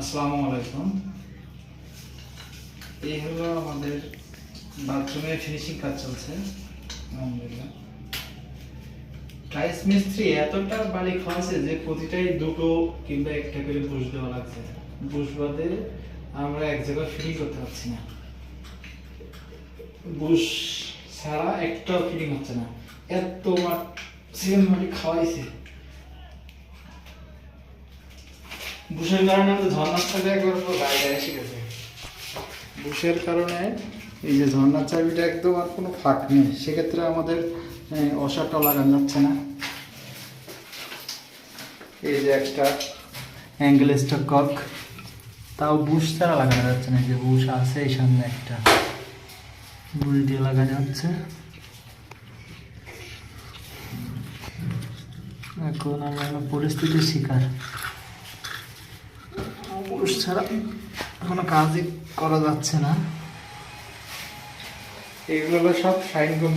আসসালামু আলাইকুম। এই হলো আমাদের বাথরুমের ফিনিশিং কাজ চলছে। আলহামদুলিল্লাহ, টাইলস মিস্ত্রি এতটা বালি খাওয়াছে যে প্রতিটাই দুটো কিংবা একটা করে বুশ দেওয়া লাগছে। বুশ বাদে আমরা এক জায়গায় ফিটিং করতে পারছি না। বুশ ছাড়া একটাও ফিটিং হচ্ছে না। এত সিমেন্ট মাটি খাওয়াইছে। বুশের কারণে আমাদের ঝর্ণার চাবি একবার পুরো গায়ে গায়ে এসে গেছে। বুশের কারণে এই যে ঝর্ণার চাবিটা একদম আর কোনো ফাঁক নেই, সেক্ষেত্রে আমাদের অসারটাও লাগানো যাচ্ছে না। এই যে একটা অ্যাঙ্গেল স্টক কক, তাও বুশ ছাড়া লাগানো যাচ্ছে না। যে বুশ আছে এই সামনে একটা বুশ দিয়ে লাগানো হচ্ছে। এখন আমরা পরিস্থিতির শিকার, বুশ ছাড়া কোনো কাজই করা যাচ্ছে না। এগুলো সব শাইন কোম্পানি।